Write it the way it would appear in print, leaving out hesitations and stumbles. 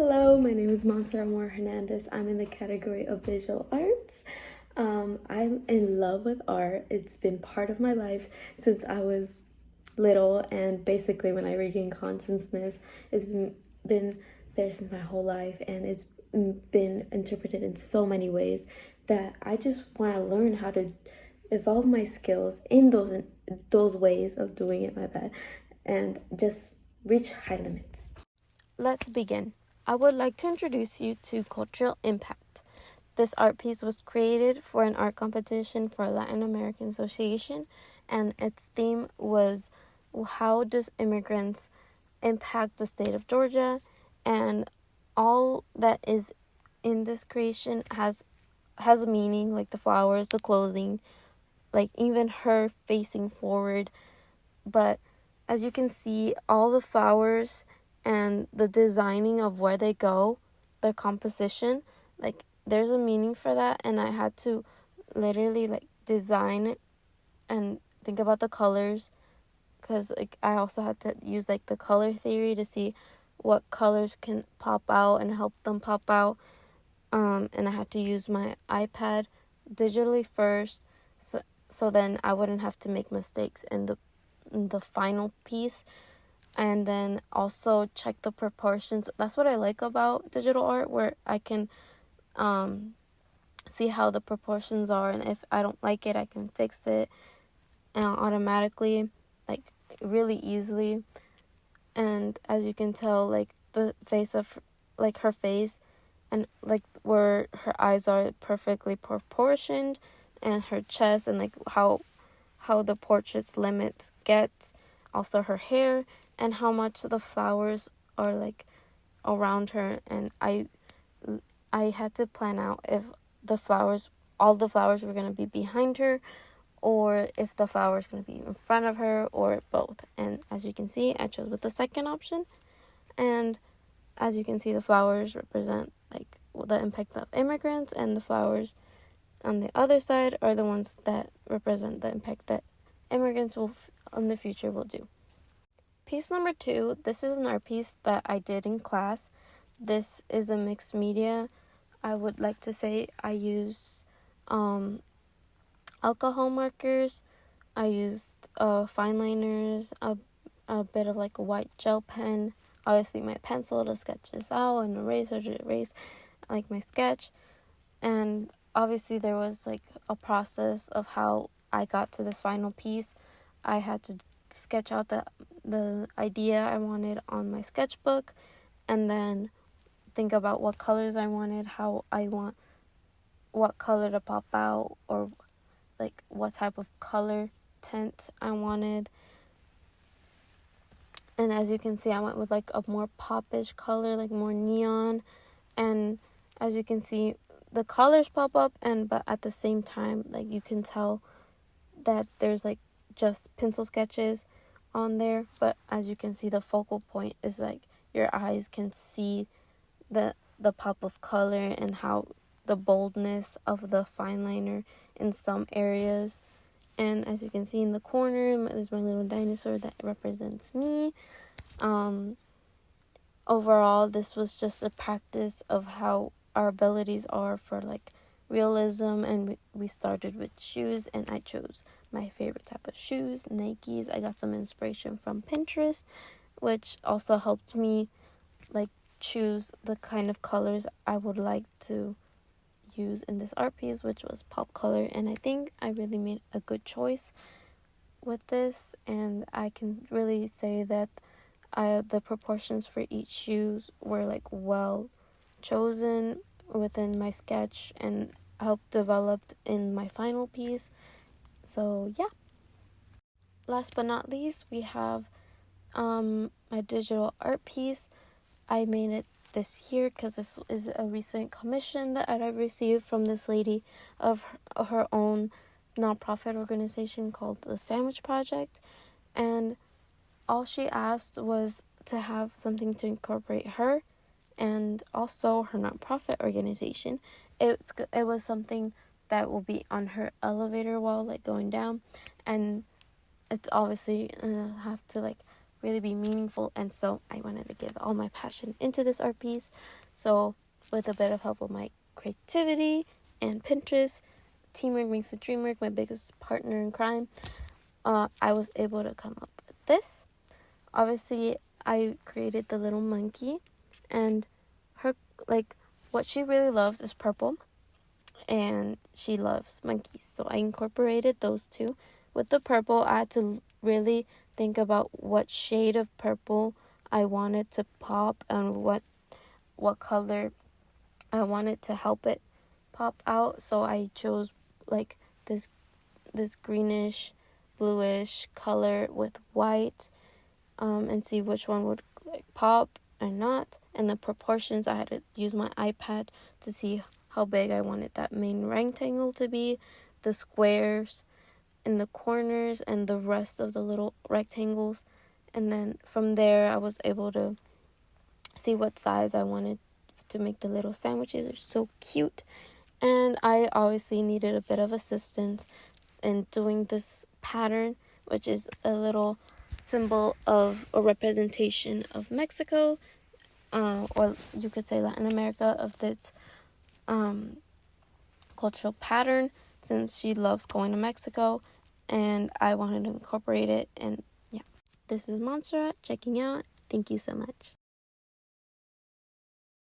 Hello, my name is Montserrat Moore Hernandez. I'm in the category of visual arts. I'm in love with art. It's been part of my life since I was little, and basically when I regained consciousness, it's been there since my whole life, and it's been interpreted in so many ways that I just want to learn how to evolve my skills in those ways of doing it. My bad, and just reach high limits. Let's begin. I would like to introduce you to Cultural Impact. This art piece was created for an art competition for Latin American Association, and its theme was how does immigrants impact the state of Georgia, and all that is in this creation has a meaning, like the flowers, the clothing, like even her facing forward. But as you can see, all the flowers and the designing of where they go, their composition, like there's a meaning for that, and I had to literally like design it and think about the colors, because like I also had to use like the color theory to see what colors can pop out and help them pop out. And I had to use my iPad digitally first, so then I wouldn't have to make mistakes in the final piece, and then also check the proportions. That's what I like about digital art, where I can see how the proportions are, and if I don't like it, I can fix it automatically, like really easily. And as you can tell, like the face of like her face and like where her eyes are perfectly proportioned, and her chest, and like how the portrait's limits gets, also her hair, and how much the flowers are like around her. And I had to plan out if all the flowers were going to be behind her, or if the flowers going to be in front of her, or both. And as you can see, I chose with the second option. And as you can see, the flowers represent like the impact of immigrants, and the flowers on the other side are the ones that represent the impact that immigrants will in the future will do. Piece number 2, this is an art piece that I did in class. This is a mixed media. I would like to say I used alcohol markers, I used fine liners, a bit of like a white gel pen, obviously my pencil to sketch this out, and eraser to erase like my sketch. And obviously there was like a process of how I got to this final piece. I had to sketch out the idea I wanted on my sketchbook, and then think about what colors I wanted, how I want what color to pop out, or like what type of color tint I wanted. And as you can see, I went with like a more popish color, like more neon. And as you can see, the colors pop up, but at the same time, like you can tell that there's like just pencil sketches on there. But as you can see, the focal point is like your eyes can see the pop of color, and how the boldness of the fine liner in some areas. And as you can see in the corner, there's my little dinosaur that represents me. Overall, this was just a practice of how our abilities are for like realism. And we started with shoes, and I chose my favorite type of shoes, Nikes. I got some inspiration from Pinterest, which also helped me like choose the kind of colors I would like to use in this art piece, which was pop color. And I think I really made a good choice with this, and I can really say that the proportions for each shoes were like well chosen within my sketch and helped developed in my final piece. So yeah. Last but not least, we have my digital art piece. I made it this year because this is a recent commission that I received from this lady of her own nonprofit organization called the Sandwich Project. And all she asked was to have something to incorporate her and also her nonprofit organization. It was something that will be on her elevator wall, like going down, and it's obviously have to like really be meaningful. And so I wanted to give all my passion into this art piece. So with a bit of help of my creativity and Pinterest, teamwork makes the dream work, my biggest partner in crime, I was able to come up with this. Obviously, I created the little monkey, and her, like, what she really loves is purple, and she loves monkeys. So I incorporated those two. With the purple, I had to really think about what shade of purple I wanted to pop and what color I wanted to help it pop out. So I chose like this greenish, bluish color with white, and see which one would like pop or not. And the proportions, I had to use my iPad to see how big I wanted that main rectangle to be, the squares in the corners, and the rest of the little rectangles. And then from there, I was able to see what size I wanted to make the little sandwiches. They're so cute. And I obviously needed a bit of assistance in doing this pattern, which is a little symbol of a representation of Mexico, or you could say Latin America, of its cultural pattern, since she loves going to Mexico, and I wanted to incorporate it. And yeah, this is Montserrat checking out. Thank you so much.